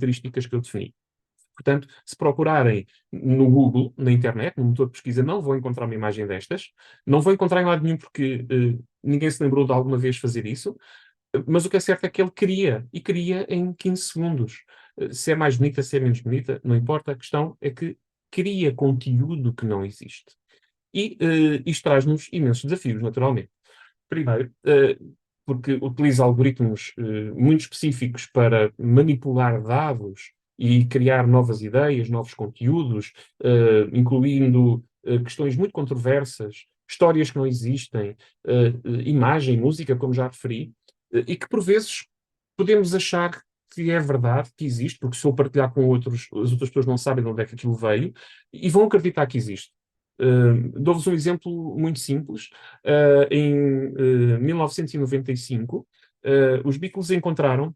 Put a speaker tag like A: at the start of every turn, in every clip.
A: características que eu defini. Portanto, se procurarem no Google, na internet, no motor de pesquisa, não vão encontrar uma imagem destas. Não vão encontrar em lado nenhum porque ninguém se lembrou de alguma vez fazer isso. Mas o que é certo é que ele cria, e cria em 15 segundos. Se é mais bonita, se é menos bonita, não importa. A questão é que cria conteúdo que não existe. E isto traz-nos imensos desafios, naturalmente. Primeiro, porque utiliza algoritmos muito específicos para manipular dados e criar novas ideias, novos conteúdos, incluindo questões muito controversas, histórias que não existem, imagem, música, como já referi, e que por vezes podemos achar que é verdade, que existe, porque se eu partilhar com outros, as outras pessoas não sabem de onde é que aquilo veio, e vão acreditar que existe. Dou-vos um exemplo muito simples. Em 1995, os Beatles encontraram,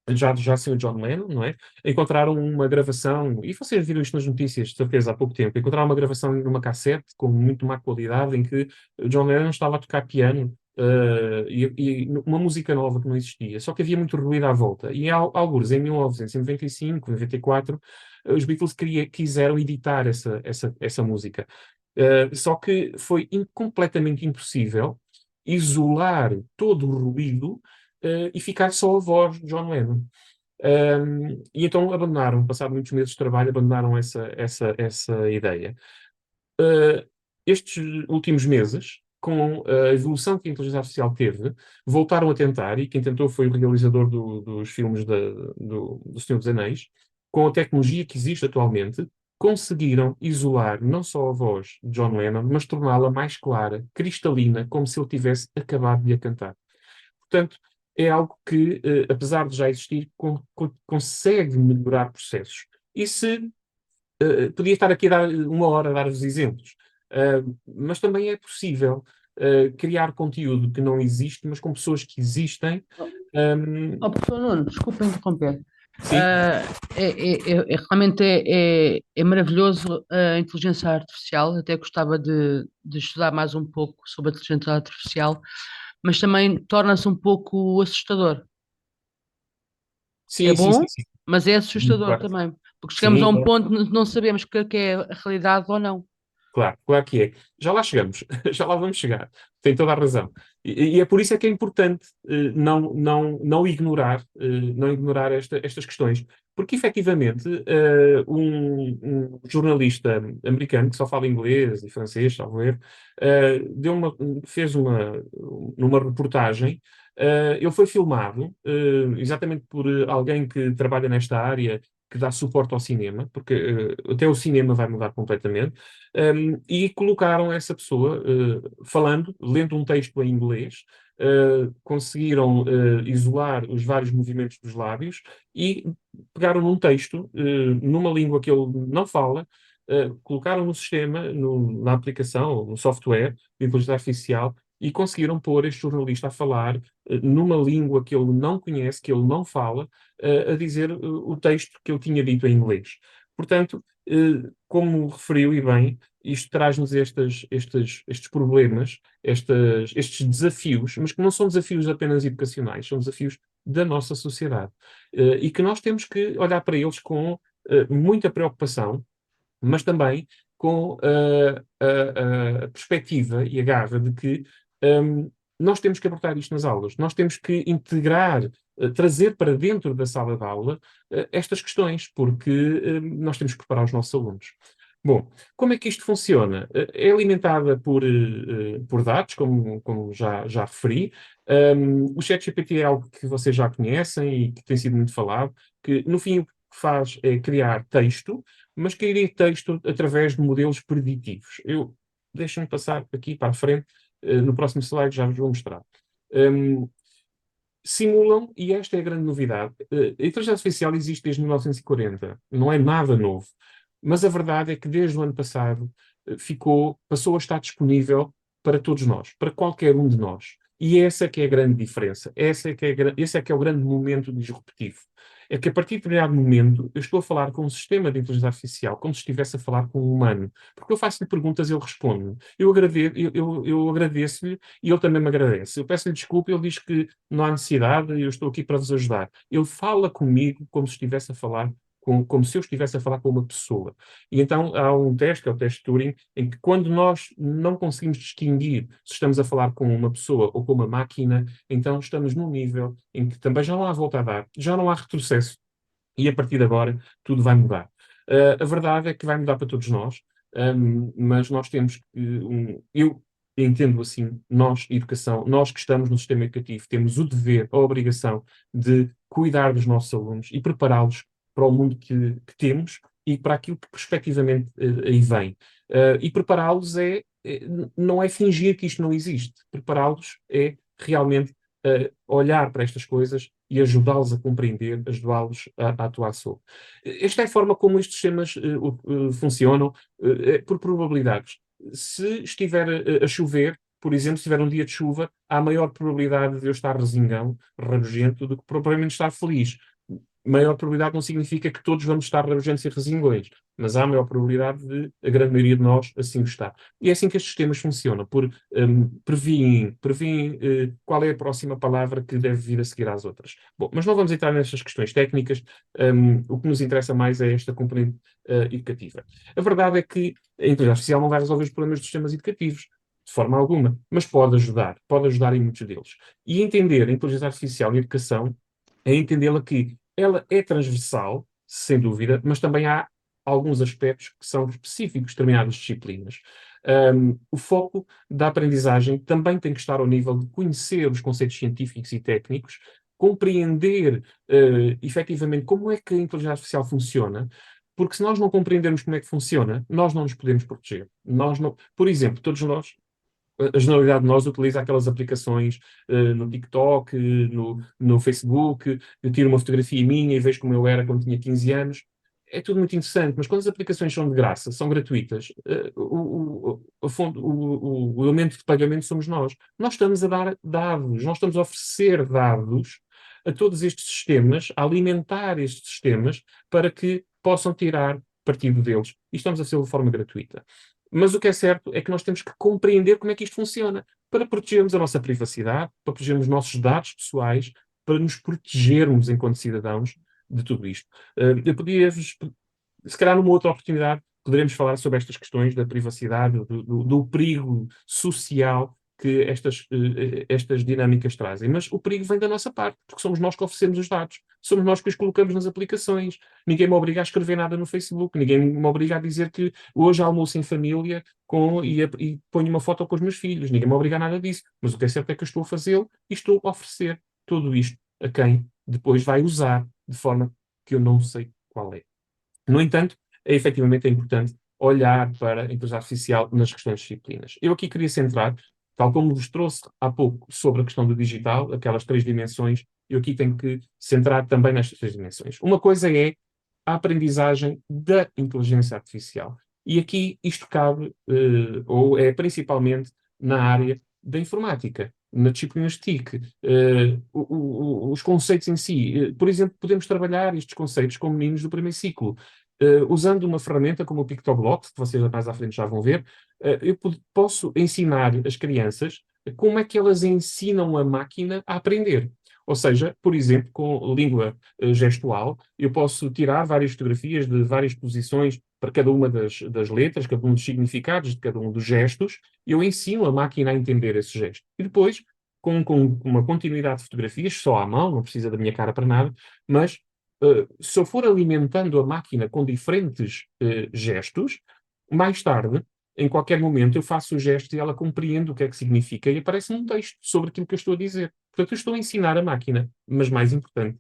A: já sem o John Lennon, não é? Encontraram uma gravação, e vocês viram isto nas notícias, de certeza, há pouco tempo. Encontraram uma gravação numa cassete com muito má qualidade, em que o John Lennon estava a tocar piano. E uma música nova que não existia, só que havia muito ruído à volta. E alguns em 1995, 94, os Beatles quiseram editar essa música. Só que foi completamente impossível isolar todo o ruído, e ficar só a voz de John Lennon. E então abandonaram, passado muitos meses de trabalho, abandonaram essa ideia. Uh, Estes últimos meses, com a evolução que a inteligência artificial teve, voltaram a tentar, e quem tentou foi o realizador dos filmes do Senhor dos Anéis, com a tecnologia que existe atualmente, conseguiram isolar não só a voz de John Lennon, mas torná-la mais clara, cristalina, como se ele tivesse acabado de a cantar. Portanto, é algo que, apesar de já existir, consegue melhorar processos. E se podia estar aqui a dar uma hora a dar-vos exemplos. Mas também é possível criar conteúdo que não existe, mas com pessoas que existem.
B: Oh, professor Nuno, desculpa interromper.
A: Sim,
B: Ah, realmente é maravilhoso a inteligência artificial. Até gostava de estudar mais um pouco sobre a inteligência artificial, mas também torna-se um pouco assustador. É
A: sim, sim, sim,
B: bom,
A: sim.
B: mas é assustador
A: Claro.
B: também, porque chegamos a
A: Sim,
B: um
A: claro.
B: ponto que não sabemos o que é a realidade ou não.
A: Claro, claro que é. Já lá chegamos, já lá vamos chegar. Tem toda a razão. E é por isso é que é importante não ignorar estas questões. Porque, efetivamente, um jornalista americano que só fala inglês e francês, salvo erro, fez numa reportagem. Ele foi filmado, exatamente por alguém que trabalha nesta área, que dá suporte ao cinema, porque até o cinema vai mudar completamente. E colocaram essa pessoa falando, lendo um texto em inglês, conseguiram isolar os vários movimentos dos lábios e pegaram num texto, numa língua que ele não fala, colocaram no sistema, na aplicação, no software de inteligência artificial, e conseguiram pôr este jornalista a falar numa língua que ele não conhece, que ele não fala, a dizer o texto que ele tinha dito em inglês. Portanto, como referiu e bem, isto traz-nos estes problemas, estes desafios, mas que não são desafios apenas educacionais, são desafios da nossa sociedade. E que nós temos que olhar para eles com muita preocupação, mas também com a perspectiva e a garra de que nós temos que abordar isto nas aulas, nós temos que integrar, trazer para dentro da sala de aula estas questões, porque nós temos que preparar os nossos alunos. Bom, como é que isto funciona? É alimentada por dados, como já referi. O ChatGPT é algo que vocês já conhecem e que tem sido muito falado, que no fim o que faz é criar texto, mas criar texto através de modelos preditivos. Deixem-me passar aqui para a frente, no próximo slide já vos vou mostrar. Um, Simulam, e esta é a grande novidade, a inteligência artificial existe desde 1940, não é nada novo, mas a verdade é que desde o ano passado passou a estar disponível para todos nós, para qualquer um de nós. E essa é que é a grande diferença, esse é que é o grande momento disruptivo. é que a partir de determinado momento eu estou a falar com um sistema de inteligência artificial como se estivesse a falar com um humano. Porque eu faço-lhe perguntas e ele responde. Eu agradeço-lhe e ele também me agradece. Eu peço-lhe desculpa e ele diz que não há necessidade e eu estou aqui para vos ajudar. Ele fala comigo como se estivesse a falar como se eu estivesse a falar com uma pessoa. E então há um teste, que é o teste Turing, em que quando nós não conseguimos distinguir se estamos a falar com uma pessoa ou com uma máquina, então estamos num nível em que também já não há volta a dar, já não há retrocesso, e a partir de agora tudo vai mudar. A verdade é que vai mudar para todos nós, mas nós temos que. Eu entendo assim, nós, educação, nós que estamos no sistema educativo, temos o dever, a obrigação de cuidar dos nossos alunos e prepará-los para o mundo que temos e para aquilo que prospectivamente aí vem. E prepará-los não é fingir que isto não existe. Prepará-los é realmente olhar para estas coisas e ajudá-los a compreender, ajudá-los a atuar sobre. Esta é a forma como estes sistemas funcionam, por probabilidades. Se estiver a chover, por exemplo, se tiver um dia de chuva, há maior probabilidade de eu estar resingão, rabugento, do que propriamente estar feliz. Maior probabilidade não significa que todos vamos estar rabugentos e resingões, mas há maior probabilidade de a grande maioria de nós assim estar. E é assim que estes sistemas funcionam, prevêem qual é a próxima palavra que deve vir a seguir às outras. Bom, mas não vamos entrar nestas questões técnicas, o que nos interessa mais é esta componente educativa. A verdade é que a inteligência artificial não vai resolver os problemas dos sistemas educativos, de forma alguma, mas pode ajudar em muitos deles. E entender a inteligência artificial em educação é entendê-la que ela é transversal, sem dúvida, mas também há alguns aspectos que são específicos de determinadas disciplinas. O foco da aprendizagem também tem que estar ao nível de conhecer os conceitos científicos e técnicos, compreender efetivamente como é que a inteligência artificial funciona, porque se nós não compreendermos como é que funciona, nós não nos podemos proteger. Nós não, por exemplo, todos nós a generalidade de nós utiliza aquelas aplicações no TikTok, no Facebook, eu tiro uma fotografia minha e vejo como eu era quando tinha 15 anos. É tudo muito interessante, mas quando as aplicações são de graça, são gratuitas, o elemento de pagamento somos nós. Nós estamos a dar dados, nós estamos a oferecer dados a todos estes sistemas, a alimentar estes sistemas para que possam tirar partido deles. E estamos a ser de forma gratuita. Mas o que é certo é que nós temos que compreender como é que isto funciona para protegermos a nossa privacidade, para protegermos os nossos dados pessoais, para nos protegermos enquanto cidadãos de tudo isto. Eu podia-vos, se calhar numa outra oportunidade, poderemos falar sobre estas questões da privacidade, do perigo social que estas dinâmicas trazem. Mas o perigo vem da nossa parte, porque somos nós que oferecemos os dados. Somos nós que os colocamos nas aplicações. Ninguém me obriga a escrever nada no Facebook. Ninguém me obriga a dizer que hoje almoço em família e ponho uma foto com os meus filhos. Ninguém me obriga a nada disso. Mas o que é certo é que eu estou a fazê-lo e estou a oferecer tudo isto a quem depois vai usar de forma que eu não sei qual é. No entanto, efetivamente é importante olhar para a inteligência artificial nas questões de disciplinas. Eu aqui queria centrar, tal como vos trouxe há pouco sobre a questão do digital, aquelas três dimensões, eu aqui tenho que centrar também nestas três dimensões. Uma coisa é a aprendizagem da inteligência artificial. E aqui isto cabe, ou é principalmente na área da informática, na disciplina TIC. Os conceitos em si. Por exemplo, podemos trabalhar estes conceitos com meninos do primeiro ciclo. Usando uma ferramenta como o Pictoblock, que vocês mais à frente já vão ver, eu posso ensinar as crianças como é que elas ensinam a máquina a aprender. Ou seja, por exemplo, com língua gestual, eu posso tirar várias fotografias de várias posições para cada uma das letras, cada um dos significados de cada um dos gestos, e eu ensino a máquina a entender esse gesto. E depois, com uma continuidade de fotografias, só à mão, não precisa da minha cara para nada, mas se eu for alimentando a máquina com diferentes gestos, mais tarde, em qualquer momento, eu faço o gesto e ela compreende o que é que significa e aparece um texto sobre aquilo que eu estou a dizer. Portanto, eu estou a ensinar a máquina, mas mais importante,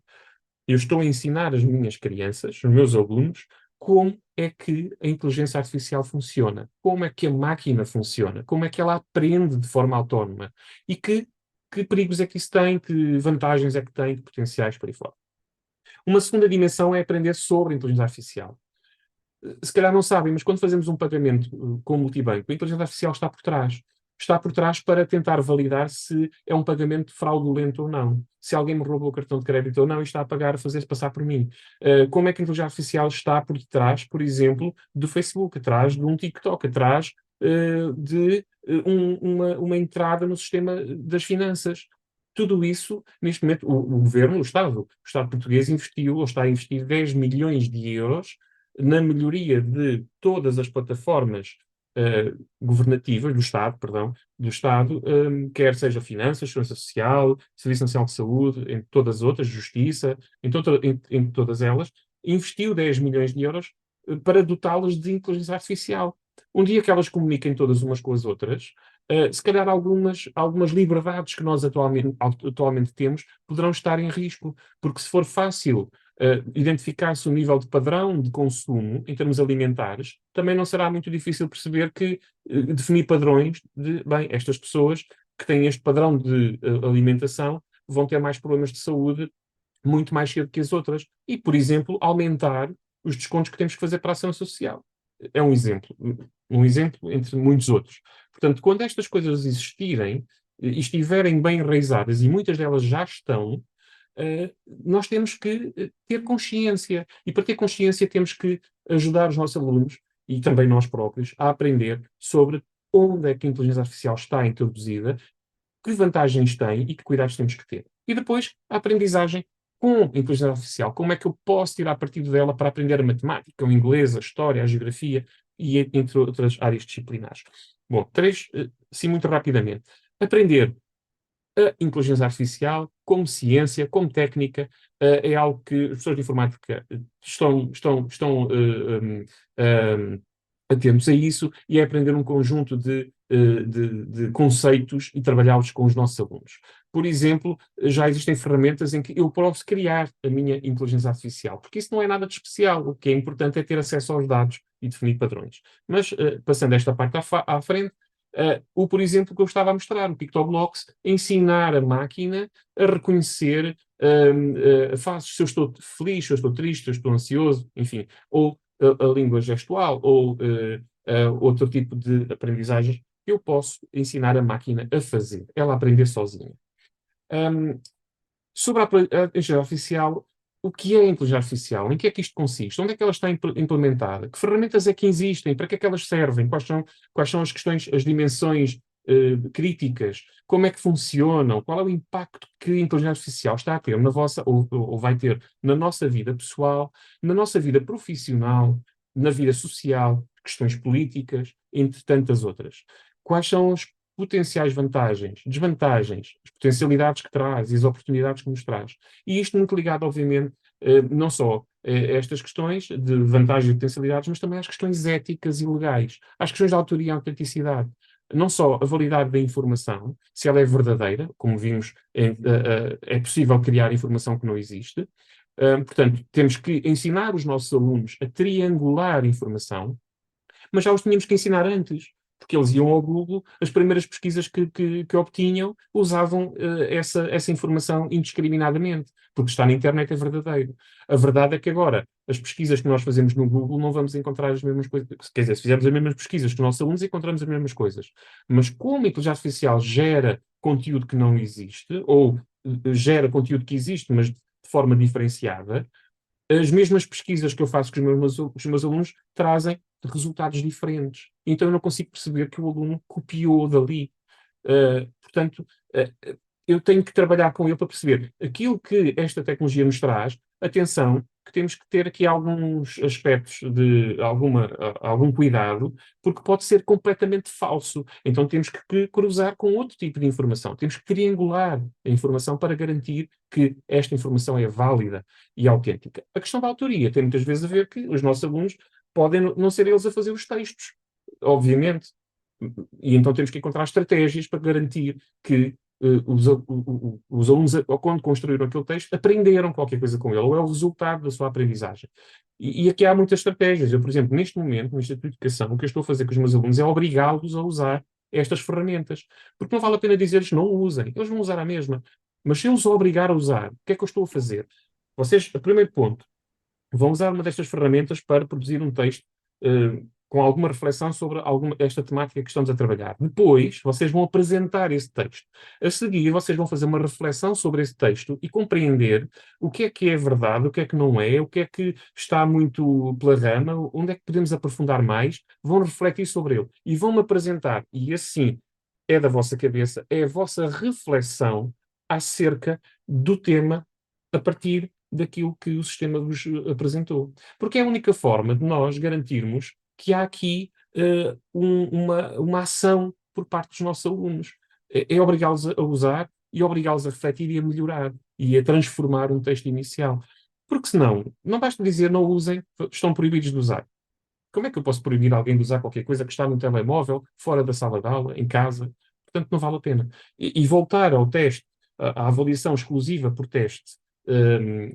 A: eu estou a ensinar as minhas crianças, os meus alunos, como é que a inteligência artificial funciona, como é que a máquina funciona, como é que ela aprende de forma autónoma e que perigos é que isso tem, que vantagens é que tem, que potenciais por aí fora. Uma segunda dimensão é aprender sobre a inteligência artificial. Se calhar não sabem, mas quando fazemos um pagamento com multibanco, a inteligência artificial está por trás. está por trás para tentar validar se é um pagamento fraudulento ou não. Se alguém me roubou o cartão de crédito ou não e está a pagar, a fazer-se passar por mim. Como é que a inteligência artificial está por detrás, por exemplo, do Facebook, atrás de um TikTok, atrás de uma entrada no sistema das finanças. Tudo isso, neste momento, o governo, o Estado português investiu, ou está a investir 10 milhões de euros na melhoria de todas as plataformas governativas, do Estado, perdão, do Estado, quer seja finanças, segurança social, Serviço Nacional de Saúde, em todas as outras, justiça, em todas elas, investiu 10 milhões de euros para dotá-las de inteligência artificial. Um dia que elas comuniquem todas umas com as outras, se calhar algumas liberdades que nós atualmente temos poderão estar em risco, porque se for fácil identificar-se o nível de padrão de consumo em termos alimentares, também não será muito difícil perceber que definir padrões de, bem, estas pessoas que têm este padrão de alimentação vão ter mais problemas de saúde muito mais cedo que as outras. E, por exemplo, aumentar os descontos que temos que fazer para a ação social. É um exemplo entre muitos outros. Portanto, quando estas coisas existirem e estiverem bem enraizadas, e muitas delas já estão, nós temos que ter consciência. E para ter consciência temos que ajudar os nossos alunos, e também nós próprios, a aprender sobre onde é que a inteligência artificial está introduzida, que vantagens tem e que cuidados temos que ter. E depois, a aprendizagem com a inteligência artificial. Como é que eu posso tirar partido dela para aprender a matemática, o inglês, a história, a geografia e entre outras áreas disciplinares? Bom, três, sim, muito rapidamente. Aprender a inteligência artificial como ciência, como técnica, é algo que os professores de informática estão atentos a isso, e é aprender um conjunto de conceitos e trabalhá-los com os nossos alunos. Por exemplo, já existem ferramentas em que eu posso criar a minha inteligência artificial, porque isso não é nada de especial. O que é importante é ter acesso aos dados e definir padrões. Mas, passando esta parte à frente, por exemplo, que eu estava a mostrar, o Pictoblocks, ensinar a máquina a reconhecer fases, se eu estou feliz, se eu estou triste, se eu estou ansioso, enfim, ou a língua gestual, ou outro tipo de aprendizagens, eu posso ensinar a máquina a fazer, ela aprender sozinha. Sobre a inteligência artificial, o que é a inteligência artificial? Em que é que isto consiste? Onde é que ela está implementada? Que ferramentas é que existem? Para que é que elas servem? Quais são as questões, as dimensões críticas? Como é que funcionam? Qual é o impacto que a inteligência artificial está a ter na vossa, ou vai ter na nossa vida pessoal, na nossa vida profissional, na vida social, questões políticas, entre tantas outras? Quais são as potenciais vantagens, desvantagens, as potencialidades que traz e as oportunidades que nos traz? E isto muito ligado, obviamente, não só a estas questões de vantagens e potencialidades, mas também às questões éticas e legais, às questões de autoria e autenticidade. Não só a validade da informação, se ela é verdadeira, como vimos, é possível criar informação que não existe. Portanto, temos que ensinar os nossos alunos a triangular informação, mas já os tínhamos que ensinar antes, porque eles iam ao Google, as primeiras pesquisas que obtinham usavam essa informação indiscriminadamente, porque está na internet, é verdadeiro. A verdade é que agora, as pesquisas que nós fazemos no Google, não vamos encontrar as mesmas coisas. Quer dizer, se fizermos as mesmas pesquisas que os nossos alunos, encontramos as mesmas coisas. Mas como a inteligência artificial gera conteúdo que não existe, ou gera conteúdo que existe, mas de forma diferenciada, as mesmas pesquisas que eu faço com os meus alunos trazem resultados diferentes. Então eu não consigo perceber que o aluno copiou dali. Portanto, eu tenho que trabalhar com ele para perceber aquilo que esta tecnologia nos traz. Atenção, que temos que ter aqui alguns aspectos de algum cuidado, porque pode ser completamente falso. Então temos que cruzar com outro tipo de informação. Temos que triangular a informação para garantir que esta informação é válida e autêntica. A questão da autoria tem muitas vezes a ver que os nossos alunos podem não ser eles a fazer os textos, obviamente. E então temos que encontrar estratégias para garantir que os alunos, quando construíram aquele texto, aprenderam qualquer coisa com ele, ou é o resultado da sua aprendizagem. E aqui há muitas estratégias. Eu, por exemplo, neste momento, no Instituto de Educação, o que eu estou a fazer com os meus alunos é obrigá-los a usar estas ferramentas. Porque não vale a pena dizer-lhes não usem. Eles vão usar a mesma. Mas se eu os obrigar a usar, o que é que eu estou a fazer? Vocês, primeiro ponto, vão usar uma destas ferramentas para produzir um texto com alguma reflexão sobre esta temática que estamos a trabalhar. Depois, vocês vão apresentar esse texto. A seguir, vocês vão fazer uma reflexão sobre esse texto e compreender o que é verdade, o que é que não é, o que é que está muito pela rama, onde é que podemos aprofundar mais. Vão refletir sobre ele e vão-me apresentar. E assim, é da vossa cabeça, é a vossa reflexão acerca do tema a partir daquilo que o sistema vos apresentou. Porque é a única forma de nós garantirmos que há aqui uma ação por parte dos nossos alunos. É obrigá-los a usar e obrigá-los a refletir e a melhorar e a transformar um texto inicial. Porque senão, não basta dizer não usem, estão proibidos de usar. Como é que eu posso proibir alguém de usar qualquer coisa que está no telemóvel, fora da sala de aula, em casa? Portanto, não vale a pena. E voltar ao teste, à avaliação exclusiva por teste,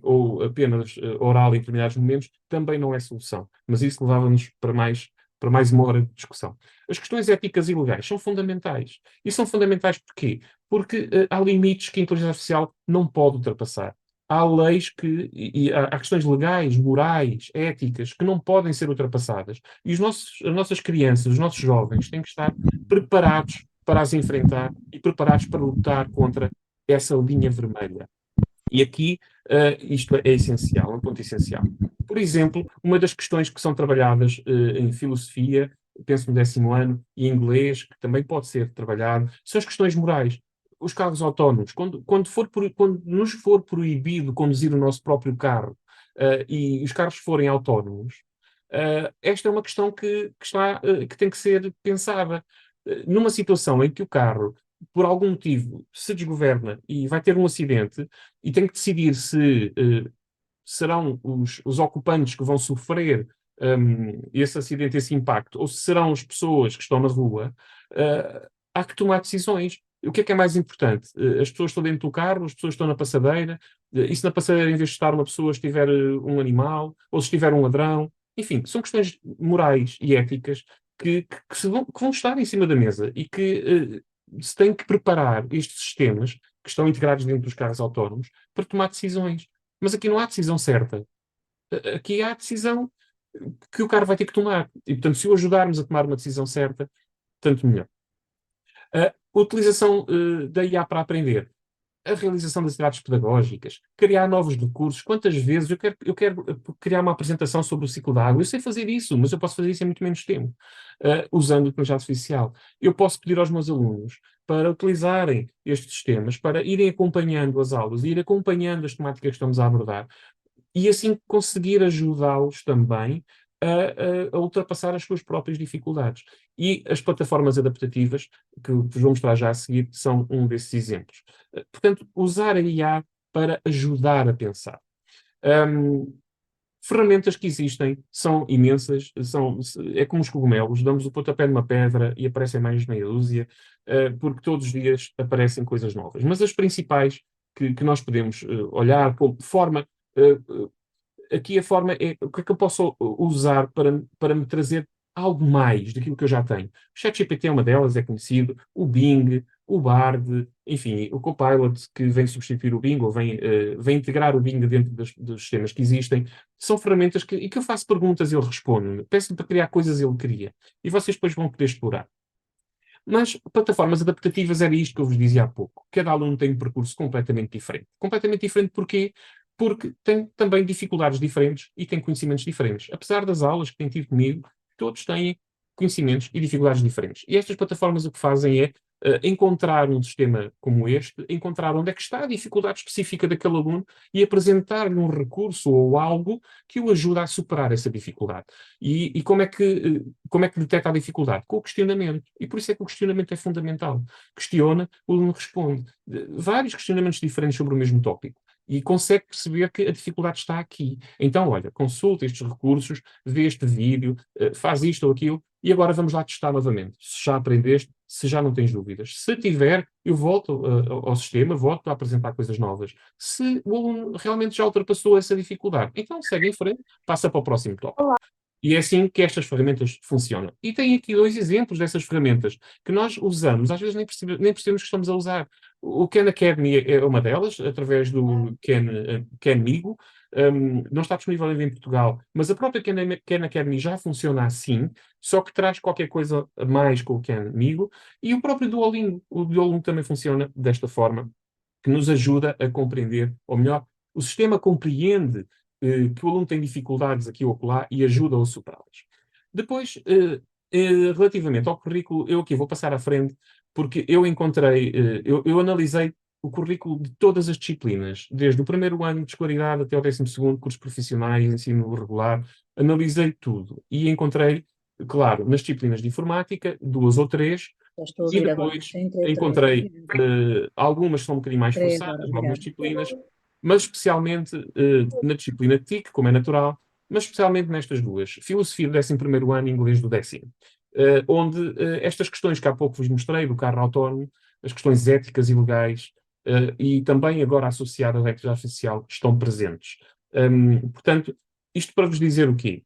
A: ou apenas oral em determinados momentos, também não é solução. Mas isso levava-nos para mais uma hora de discussão. As questões éticas e legais são fundamentais. E são fundamentais porquê? Porque há limites que a inteligência artificial não pode ultrapassar. Há leis e há questões legais, morais, éticas, que não podem ser ultrapassadas. E as nossas crianças, os nossos jovens, têm que estar preparados para as enfrentar e preparados para lutar contra essa linha vermelha. E aqui isto é essencial, é um ponto essencial. Por exemplo, uma das questões que são trabalhadas em filosofia, penso no 10º ano, e em inglês, que também pode ser trabalhado, são as questões morais. Os carros autónomos, quando nos for proibido conduzir o nosso próprio carro e os carros forem autónomos, esta é uma questão que tem que ser pensada. Numa situação em que o carro, por algum motivo, se desgoverna e vai ter um acidente e tem que decidir se serão os ocupantes que vão sofrer esse acidente, esse impacto, ou se serão as pessoas que estão na rua, há que tomar decisões. O que é mais importante? As pessoas estão dentro do carro, as pessoas estão na passadeira, e se na passadeira, em vez de estar uma pessoa, estiver um animal, ou se estiver um ladrão. Enfim, são questões morais e éticas que vão estar em cima da mesa e que se tem que preparar estes sistemas que estão integrados dentro dos carros autónomos para tomar decisões. Mas aqui não há decisão certa. Aqui há decisão que o carro vai ter que tomar. E, portanto, se o ajudarmos a tomar uma decisão certa, tanto melhor. A utilização da IA para aprender. A realização das atividades pedagógicas, criar novos recursos. Quantas vezes eu quero criar uma apresentação sobre o ciclo da água? Eu sei fazer isso, mas eu posso fazer isso em muito menos tempo, usando a inteligência artificial. Eu posso pedir aos meus alunos para utilizarem estes sistemas, para irem acompanhando as aulas, ir acompanhando as temáticas que estamos a abordar, e assim conseguir ajudá-los também a ultrapassar as suas próprias dificuldades. E as plataformas adaptativas, que vos vou mostrar já a seguir, são um desses exemplos. Portanto, usar a IA para ajudar a pensar. Ferramentas que existem são imensas, é como os cogumelos, damos o pontapé numa pedra e aparecem mais meia dúzia, porque todos os dias aparecem coisas novas. Mas as principais que nós podemos olhar como forma, aqui a forma é o que é que eu posso usar para me trazer algo mais daquilo que eu já tenho. O ChatGPT é uma delas, é conhecido, o Bing, o Bard, enfim, o Copilot que vem substituir o Bing ou vem integrar o Bing dentro dos sistemas que existem. São ferramentas que eu faço perguntas e ele responde-me. Peço-lhe para criar coisas e ele cria. E vocês depois vão poder explorar. Mas plataformas adaptativas era isto que eu vos dizia há pouco. Cada aluno tem um percurso completamente diferente. Completamente diferente porquê? Porque tem também dificuldades diferentes e tem conhecimentos diferentes. Apesar das aulas que têm tido comigo, todos têm conhecimentos e dificuldades diferentes. E estas plataformas o que fazem é encontrar um sistema como este, encontrar onde é que está a dificuldade específica daquele aluno e apresentar-lhe um recurso ou algo que o ajuda a superar essa dificuldade. E como é que detecta a dificuldade? Com o questionamento. E por isso é que o questionamento é fundamental. Questiona, o aluno responde. Vários questionamentos diferentes sobre o mesmo tópico. E consegue perceber que a dificuldade está aqui. Então, olha, consulta estes recursos, vê este vídeo, faz isto ou aquilo, e agora vamos lá testar novamente. Se já aprendeste, se já não tens dúvidas. Se tiver, eu volto ao sistema, volto a apresentar coisas novas. Se o aluno realmente já ultrapassou essa dificuldade, então segue em frente, passa para o próximo tópico. E é assim que estas ferramentas funcionam. E tem aqui dois exemplos dessas ferramentas que nós usamos, às vezes nem percebemos que estamos a usar. O Khan Academy é uma delas, através do Khan Migo. Não está disponível ainda em Portugal, mas a própria Khan Academy já funciona assim, só que traz qualquer coisa a mais com o Khan Migo. E o próprio Duolingo. O Duolingo também funciona desta forma, que nos ajuda a compreender, ou melhor, o sistema compreende que o aluno tem dificuldades aqui ou acolá e ajuda-o a superá-las. Depois, relativamente ao currículo, eu aqui vou passar à frente, porque eu encontrei, eu analisei o currículo de todas as disciplinas, desde o primeiro ano de escolaridade até o 12º, cursos profissionais, ensino regular, analisei tudo e encontrei, claro, nas disciplinas de informática, duas ou três,
C: Já estou a
A: e
C: ouvir agora.
A: depois
C: Sim, três outra vez.
A: encontrei algumas que são um bocadinho mais
C: Três agora,
A: forçadas, algumas
C: obrigada.
A: disciplinas, mas especialmente na disciplina TIC, como é natural, mas especialmente nestas duas. Filosofia do 11º ano e inglês do 10º. Onde estas questões que há pouco vos mostrei, do carro autónomo, as questões éticas e legais, e também agora associadas à inteligência artificial, estão presentes. Portanto, isto para vos dizer o quê?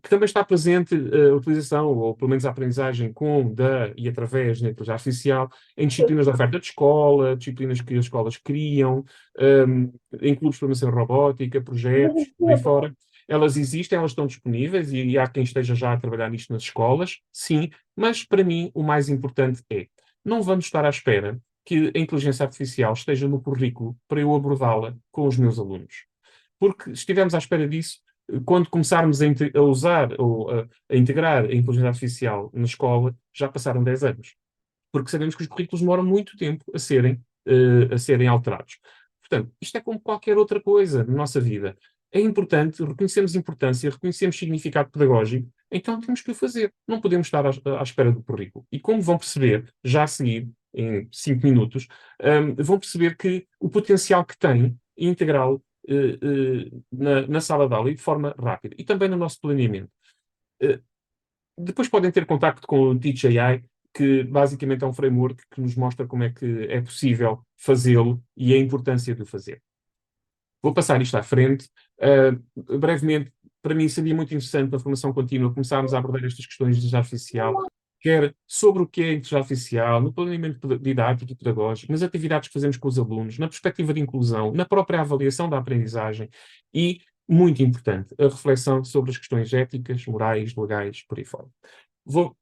A: Que também está presente a utilização, ou pelo menos a aprendizagem com, da e através da inteligência artificial em disciplinas de oferta de escola, disciplinas que as escolas criam, em clubes de formação robótica, projetos, por aí fora. Elas existem, elas estão disponíveis e há quem esteja já a trabalhar nisto nas escolas, sim, mas para mim o mais importante é, não vamos estar à espera que a inteligência artificial esteja no currículo para eu abordá-la com os meus alunos. Porque se estivermos à espera disso, quando começarmos a usar ou a integrar a inteligência artificial na escola, já passaram 10 anos. Porque sabemos que os currículos demoram muito tempo a serem alterados. Portanto, isto é como qualquer outra coisa na nossa vida. É importante, reconhecemos importância, reconhecemos significado pedagógico, então temos que o fazer. Não podemos estar à espera do currículo. E como vão perceber, já a seguir, em 5 minutos, vão perceber que o potencial que tem integrá-lo na sala de aula e de forma rápida. E também no nosso planeamento. Eh, Depois podem ter contacto com o Teach AI, que basicamente é um framework que nos mostra como é que é possível fazê-lo e a importância de o fazer. Vou passar isto à frente. Brevemente, para mim seria muito interessante na formação contínua começarmos a abordar estas questões de inteligência artificial, quer sobre o que é a inteligência artificial, no planeamento didático e pedagógico, nas atividades que fazemos com os alunos, na perspectiva de inclusão, na própria avaliação da aprendizagem e, muito importante, a reflexão sobre as questões éticas, morais, legais, por aí fora.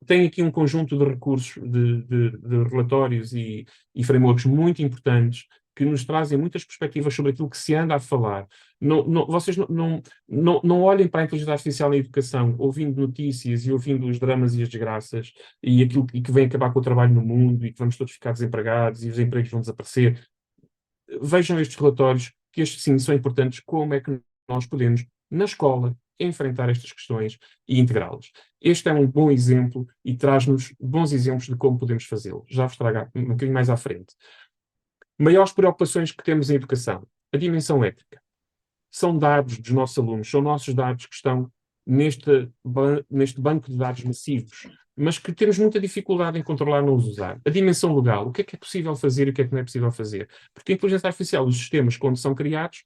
A: Tenho aqui um conjunto de recursos, de relatórios e frameworks muito importantes que nos trazem muitas perspectivas sobre aquilo que se anda a falar. Vocês não olhem para a inteligência artificial na educação, ouvindo notícias e ouvindo os dramas e as desgraças e que vem acabar com o trabalho no mundo e que vamos todos ficar desempregados e os empregos vão desaparecer. Vejam estes relatórios, que estes sim são importantes, como é que nós podemos, na escola, enfrentar estas questões e integrá-las. Este é um bom exemplo e traz-nos bons exemplos de como podemos fazê-lo. Já vos trago um bocadinho mais à frente. Maiores preocupações que temos em educação. A dimensão ética. São dados dos nossos alunos, são nossos dados que estão neste banco de dados massivos, mas que temos muita dificuldade em controlar não os usar. A dimensão legal. O que é possível fazer e o que é que não é possível fazer? Porque a inteligência artificial, os sistemas, quando são criados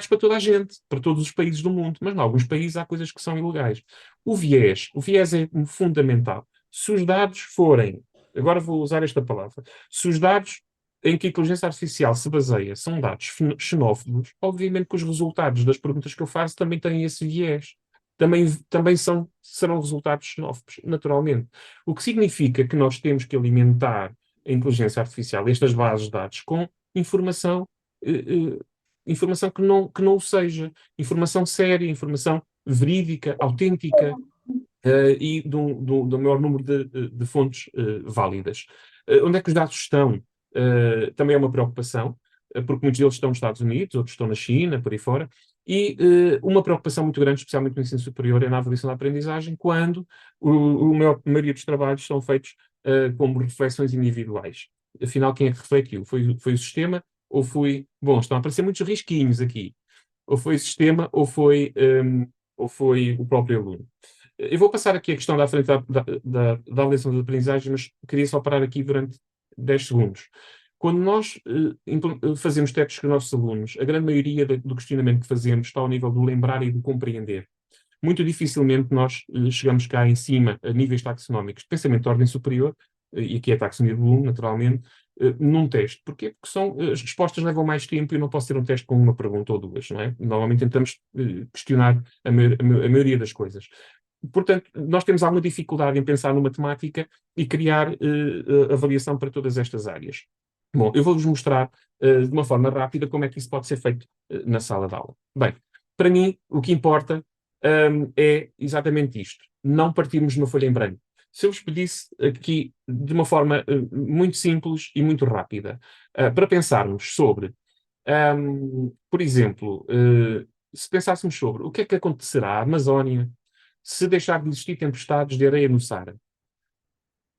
A: para toda a gente, para todos os países do mundo, mas em alguns países há coisas que são ilegais. O viés é fundamental. Se os dados forem, agora vou usar esta palavra, se os dados em que a inteligência artificial se baseia são dados xenófobos, obviamente que os resultados das perguntas que eu faço também têm esse viés. Também serão resultados xenófobos, naturalmente. O que significa que nós temos que alimentar a inteligência artificial, estas bases de dados, com informação, informação que não o seja, informação séria, informação verídica, autêntica, e do maior número de fontes válidas. Onde é que os dados estão? Também é uma preocupação, porque muitos deles estão nos Estados Unidos, outros estão na China, por aí fora, e uma preocupação muito grande, especialmente no ensino superior, é na avaliação da aprendizagem, quando a maioria dos trabalhos são feitos como reflexões individuais. Afinal, quem é que refletiu? Foi o sistema ou foi... Bom, estão a aparecer muitos risquinhos aqui. Ou foi o sistema ou foi o próprio aluno. Eu vou passar aqui a questão da frente da avaliação das aprendizagens, mas queria só parar aqui durante 10 segundos. Quando nós fazemos testes com os nossos alunos, a grande maioria do questionamento que fazemos está ao nível do lembrar e do compreender. muito dificilmente nós chegamos cá em cima, a níveis taxonómicos de pensamento de ordem superior, e aqui é a taxonomia de Bloom, naturalmente, num teste. Porquê? Porque as respostas levam mais tempo e eu não posso ter um teste com uma pergunta ou duas, não é? Normalmente tentamos questionar a maioria das coisas. Portanto, nós temos alguma dificuldade em pensar numa temática e criar avaliação para todas estas áreas. Bom, eu vou-vos mostrar de uma forma rápida como é que isso pode ser feito na sala de aula. Bem, para mim, o que importa é exatamente isto. Não partirmos de uma folha em branco. Se eu vos pedisse aqui, de uma forma muito simples e muito rápida, para pensarmos sobre, por exemplo, se pensássemos sobre o que é que acontecerá à Amazónia se deixar de existir tempestades de areia no Saara.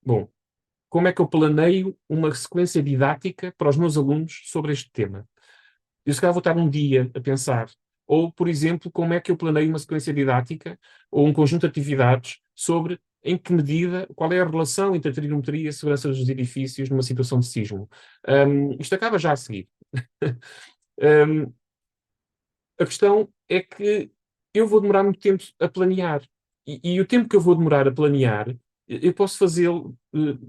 A: Bom, como é que eu planeio uma sequência didática para os meus alunos sobre este tema? Eu se calhar vou estar um dia a pensar. Ou, por exemplo, como é que eu planeio uma sequência didática ou um conjunto de atividades sobre em que medida, qual é a relação entre a trigonometria e a segurança dos edifícios numa situação de sismo. Isto acaba já a seguir. A questão é que eu vou demorar muito tempo a planear. E o tempo que eu vou demorar a planear, eu posso fazê-lo,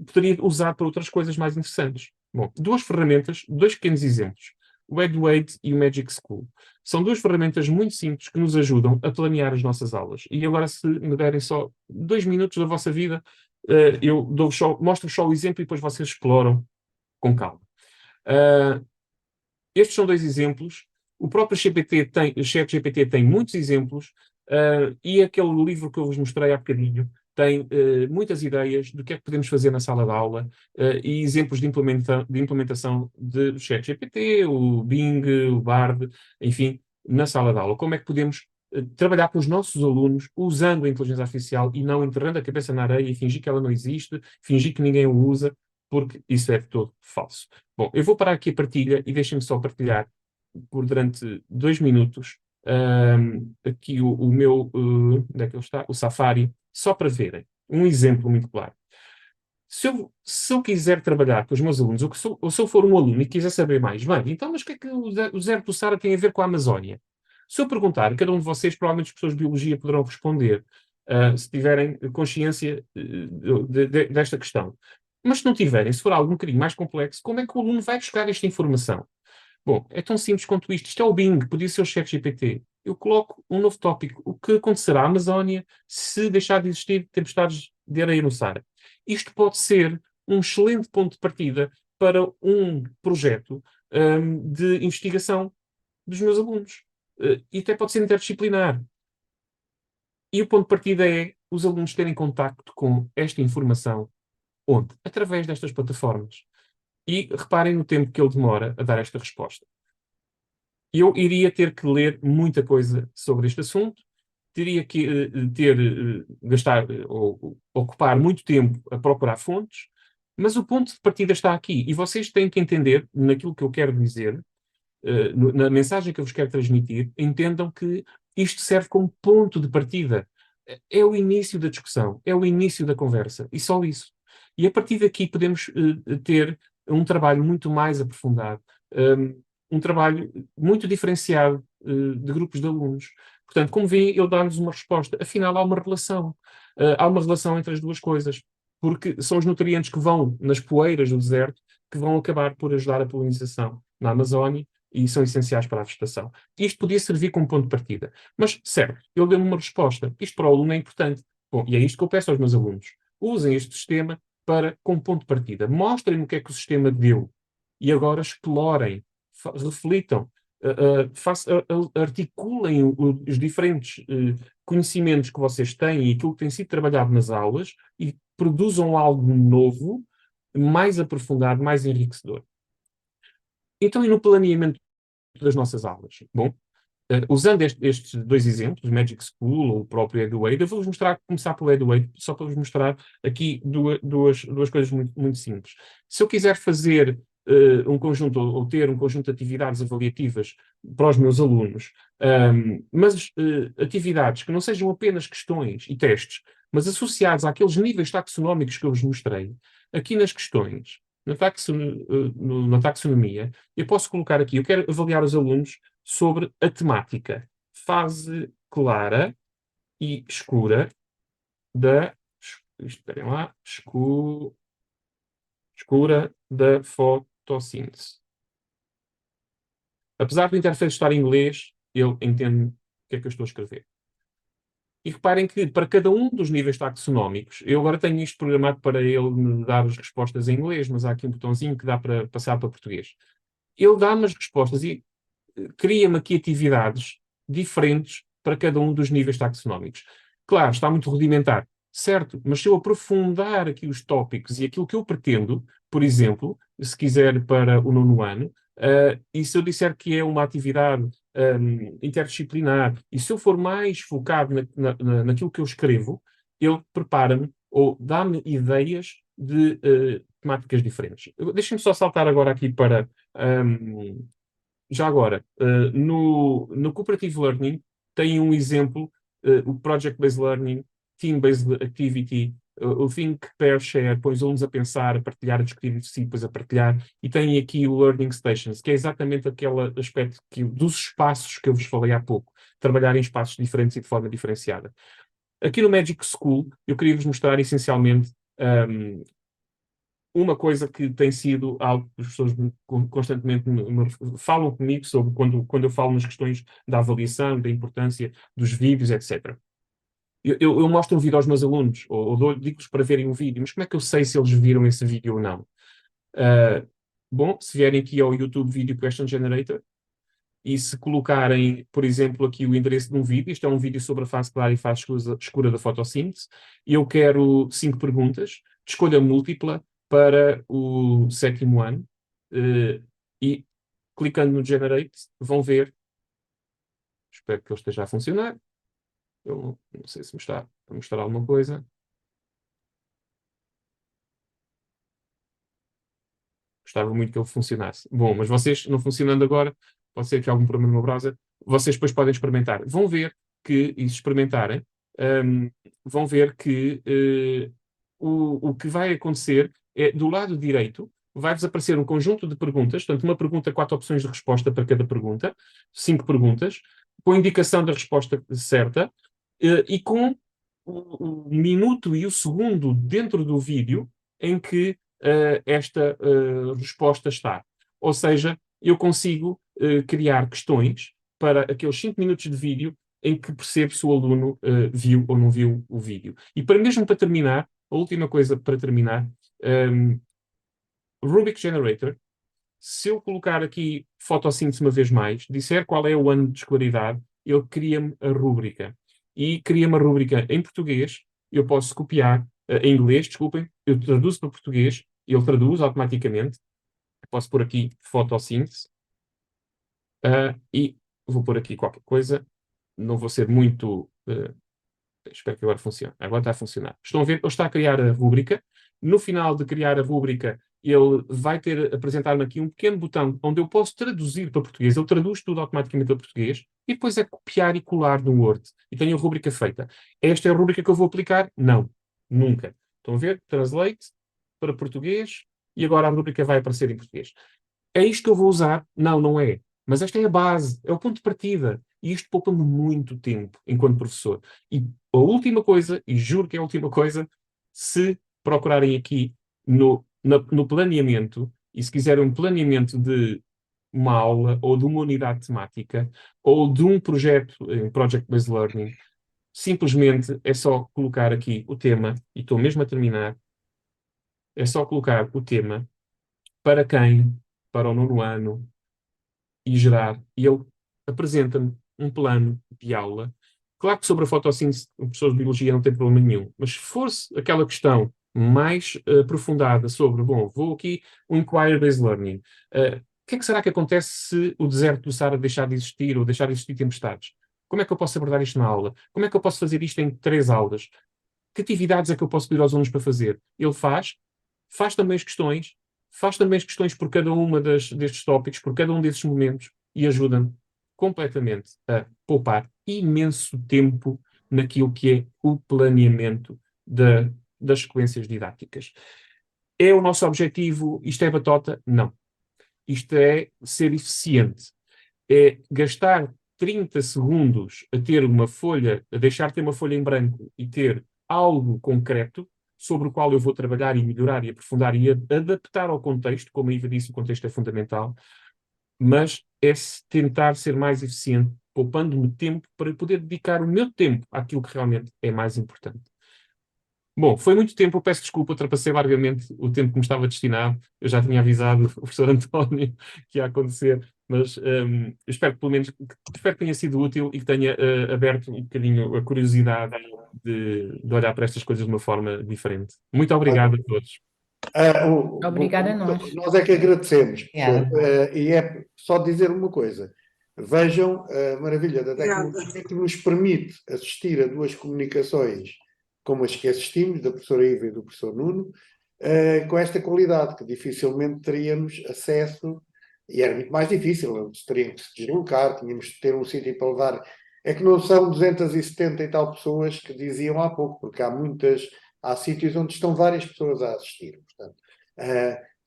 A: poderia usar para outras coisas mais interessantes. Bom, duas ferramentas, dois pequenos exemplos. O EduWeight e o Magic School. São duas ferramentas muito simples que nos ajudam a planear as nossas aulas. E agora, se me derem só 2 minutos da vossa vida, eu mostro só o exemplo e depois vocês exploram com calma. Estes são dois exemplos. O próprio ChatGPT tem muitos exemplos, e aquele livro que eu vos mostrei há bocadinho tem muitas ideias do que é que podemos fazer na sala de aula, e exemplos de implementação de ChatGPT, o Bing, o Bard, enfim, na sala de aula. Como é que podemos trabalhar com os nossos alunos usando a inteligência artificial e não enterrando a cabeça na areia e fingir que ela não existe, fingir que ninguém o usa, porque isso é de todo falso. Bom, eu vou parar aqui a partilha e deixem-me só partilhar durante 2 minutos aqui o meu, onde é que ele está? O Safari, só para verem. Um exemplo muito claro. Se eu quiser trabalhar com os meus alunos, ou se eu for um aluno e quiser saber mais, bem, então, mas o que é que o deserto do Saara tem a ver com a Amazónia? Se eu perguntar, cada um de vocês, provavelmente os professores de biologia poderão responder, se tiverem consciência desta questão. Mas se não tiverem, se for algo um bocadinho mais complexo, como é que o aluno vai buscar esta informação? Bom, é tão simples quanto isto. Isto é o Bing, podia ser o ChatGPT. Eu coloco um novo tópico. O que acontecerá à Amazónia se deixar de existir tempestades de areia no Saara? Isto pode ser um excelente ponto de partida para um projeto de investigação dos meus alunos. E até pode ser interdisciplinar. E o ponto de partida é os alunos terem contacto com esta informação. Onde? Através destas plataformas. E reparem no tempo que ele demora a dar esta resposta. Eu iria ter que ler muita coisa sobre este assunto, teria que gastar ou ocupar muito tempo a procurar fontes, mas o ponto de partida está aqui. E vocês têm que entender, naquilo que eu quero dizer, na mensagem que eu vos quero transmitir, entendam que isto serve como ponto de partida. É o início da discussão, é o início da conversa, e só isso. E a partir daqui podemos ter um trabalho muito mais aprofundado, um trabalho muito diferenciado de grupos de alunos. Portanto, como vêem, ele dá-nos uma resposta. Afinal, há uma relação. Há uma relação entre as duas coisas, porque são os nutrientes que vão nas poeiras do deserto que vão acabar por ajudar a polinização na Amazónia e são essenciais para a vegetação. Isto podia servir como ponto de partida. Mas, certo, ele deu-me uma resposta. Isto para o aluno é importante. Bom, e é isto que eu peço aos meus alunos. Usem este sistema como ponto de partida. Mostrem-me o que é que o sistema deu. E agora explorem, reflitam, articulem os diferentes conhecimentos que vocês têm e aquilo que tem sido trabalhado nas aulas e produzam algo novo, mais aprofundado, mais enriquecedor. Então, e no planeamento das nossas aulas? Bom, usando estes dois exemplos, o Magic School ou o próprio EduWeight, eu vou-vos mostrar, começar pelo EduWeight, só para vos mostrar aqui duas coisas muito, muito simples. Se eu quiser fazer um conjunto, ou ter um conjunto de atividades avaliativas para os meus alunos, mas atividades que não sejam apenas questões e testes, mas associados àqueles níveis taxonómicos que eu vos mostrei, aqui nas questões, na taxonomia, eu posso colocar aqui, eu quero avaliar os alunos sobre a temática. Fase clara e escura da... Esperem lá. Escura da fotossíntese. Apesar do interface estar em inglês, ele entende o que é que eu estou a escrever. E reparem que para cada um dos níveis taxonómicos, eu agora tenho isto programado para ele me dar as respostas em inglês, mas há aqui um botãozinho que dá para passar para português. Ele dá-me as respostas e cria-me aqui atividades diferentes para cada um dos níveis taxonómicos. Claro, está muito rudimentar, certo, mas se eu aprofundar aqui os tópicos e aquilo que eu pretendo, por exemplo, se quiser para o nono ano, e se eu disser que é uma atividade interdisciplinar, e se eu for mais focado naquilo que eu escrevo, ele prepara-me ou dá-me ideias de temáticas diferentes. Deixem-me só saltar agora aqui para já agora, no Cooperative Learning tem um exemplo, o Project-Based Learning, Team-Based Activity, o Think, Pair, Share, põe os alunos a pensar, a partilhar, a discutir entre si, depois a partilhar, e tem aqui o Learning Stations, que é exatamente aquele aspecto dos espaços que eu vos falei há pouco, trabalhar em espaços diferentes e de forma diferenciada. Aqui no Magic School, eu queria vos mostrar essencialmente uma coisa que tem sido algo que as pessoas constantemente falam comigo sobre quando eu falo nas questões da avaliação, da importância dos vídeos, etc. Eu mostro um vídeo aos meus alunos, ou digo-lhes para verem um vídeo, mas como é que eu sei se eles viram esse vídeo ou não? Bom, se vierem aqui ao YouTube Video Question Generator, e se colocarem, por exemplo, aqui o endereço de um vídeo, isto é um vídeo sobre a fase clara e fase escura da fotossíntese, e eu quero 5 perguntas, de escolha múltipla, para o sétimo ano, e clicando no Generate, vão ver, espero que ele esteja a funcionar, eu não sei se me está a mostrar alguma coisa. Gostava muito que ele funcionasse. Bom, mas vocês, não funcionando agora, pode ser que há algum problema no meu browser, vocês depois podem experimentar. Vão ver que, e se experimentarem, vão ver que o que vai acontecer é, do lado direito, vai-vos aparecer um conjunto de perguntas, portanto, uma pergunta, 4 opções de resposta para cada pergunta, 5 perguntas, com a indicação da resposta certa, e com o minuto e o segundo dentro do vídeo em que esta resposta está. Ou seja, eu consigo criar questões para aqueles 5 minutos de vídeo em que percebo se o aluno viu ou não viu o vídeo. E mesmo para terminar, a última coisa para terminar, Rubik Generator, se eu colocar aqui fotossíntese uma vez mais, disser qual é o ano de escolaridade, ele cria-me a rúbrica. E cria-me a rúbrica em português, eu posso copiar, em inglês, desculpem, eu traduzo para português, ele traduz automaticamente, posso pôr aqui fotossíntese, e vou pôr aqui qualquer coisa, não vou ser muito... espero que agora funcione. Agora está a funcionar. Estão a ver? Ele está a criar a rúbrica. No final de criar a rúbrica, ele vai apresentar-me aqui um pequeno botão onde eu posso traduzir para português. Ele traduz tudo automaticamente para português e depois é copiar e colar no Word. E tenho a rúbrica feita. Esta é a rúbrica que eu vou aplicar? Não. Nunca. Estão a ver? Translate para português e agora a rúbrica vai aparecer em português. É isto que eu vou usar? Não, não é. Mas esta é a base, é o ponto de partida. E isto poupa-me muito tempo enquanto professor. E a última coisa, e juro que é a última coisa, se procurarem aqui no planeamento, e se quiserem um planeamento de uma aula, ou de uma unidade temática, ou de um projeto em Project-Based Learning, simplesmente é só colocar aqui o tema, e estou mesmo a terminar, é só colocar o tema para quem, para o nono ano, e gerar, e ele apresenta-me um plano de aula. Claro que sobre a fotossíntese, o professor de biologia não tem problema nenhum, mas se fosse aquela questão mais aprofundada sobre, bom, vou aqui um Inquiry-Based Learning, o que é que será que acontece se o deserto do Saara deixar de existir ou deixar de existir tempestades? Como é que eu posso abordar isto na aula? Como é que eu posso fazer isto em 3 aulas? Que atividades é que eu posso pedir aos alunos para fazer? Ele faz também as questões, faz também as questões por cada uma destes tópicos, por cada um desses momentos, e ajuda-me completamente a poupar imenso tempo naquilo que é o planeamento das sequências didáticas. É o nosso objetivo? Isto é batota? Não. Isto é ser eficiente. É gastar 30 segundos a ter uma folha, a deixar de ter uma folha em branco e ter algo concreto sobre o qual eu vou trabalhar e melhorar e aprofundar e adaptar ao contexto, como a Iva disse, o contexto é fundamental, mas é tentar ser mais eficiente, poupando-me tempo para poder dedicar o meu tempo àquilo que realmente é mais importante. Bom, foi muito tempo, eu peço desculpa, ultrapassei largamente o tempo que me estava destinado. Eu já tinha avisado o professor António que ia acontecer, mas espero que pelo menos espero que tenha sido útil e que tenha aberto um bocadinho a curiosidade de olhar para estas coisas de uma forma diferente. Muito obrigado a todos.
C: Obrigada a nós.
D: Nós é que agradecemos, professor.
C: Obrigada.
D: E é só dizer uma coisa. Vejam a maravilha da tecnologia que nos permite assistir a duas comunicações como as que assistimos, da professora Iva e do professor Nuno, com esta qualidade, que dificilmente teríamos acesso, e era muito mais difícil, eles teriam que se deslocar, tínhamos de ter um sítio para levar. É que não são 270 e tal pessoas que diziam há pouco, porque há sítios onde estão várias pessoas a assistir, portanto,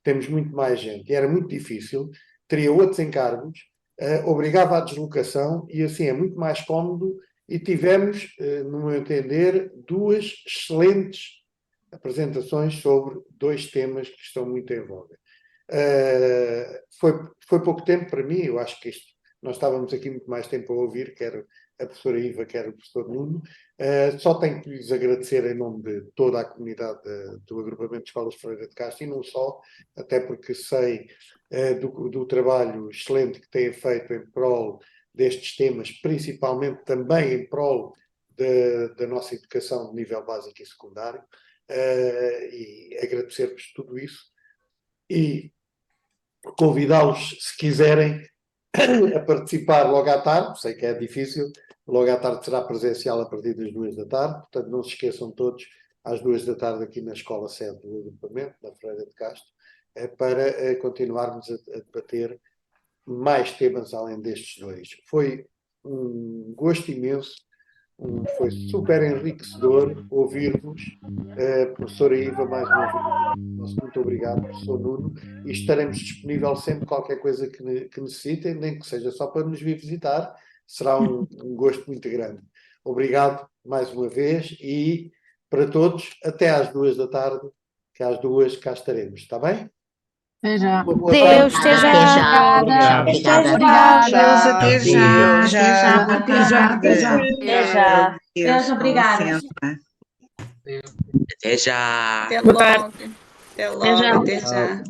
D: temos muito mais gente, e era muito difícil, teria outros encargos, obrigava à deslocação, e assim é muito mais cómodo. E tivemos, no meu entender, duas excelentes apresentações sobre dois temas que estão muito em voga. Foi pouco tempo para mim, eu acho que nós estávamos aqui muito mais tempo a ouvir, quer a professora Iva, quer o professor Nuno. Só tenho que lhes agradecer em nome de toda a comunidade do Agrupamento de Escolas Ferreira de Castro, e não só, até porque sei do trabalho excelente que têm feito em prol destes temas, principalmente também em prol da nossa educação de nível básico e secundário, e agradecer-vos tudo isso e convidá-los, se quiserem, a participar logo à tarde. Sei que é difícil, logo à tarde será presencial a partir das 2 da tarde, portanto não se esqueçam todos, às 2 da tarde aqui na escola sede do agrupamento, na Ferreira de Castro, para continuarmos a debater mais temas além destes dois. Foi um gosto imenso, foi super enriquecedor ouvir-vos, professora Iva, mais uma vez. Muito obrigado, professor Nuno, e estaremos disponível sempre qualquer coisa que necessitem, nem que seja só para nos vir visitar, será um gosto muito grande. Obrigado mais uma vez e para todos, até às 2 da tarde, que às 2 cá estaremos, está bem?
B: Até já.
E: Deus, esteja.
A: Obrigado.
E: Obrigada.
C: Deus, até já.
F: Até já.
C: Até já.
F: Até já.
E: Até já.
F: Deus, obrigada.
G: Até já.
F: Até
C: Boa
F: logo.
C: tarde.
F: Até logo. Até já.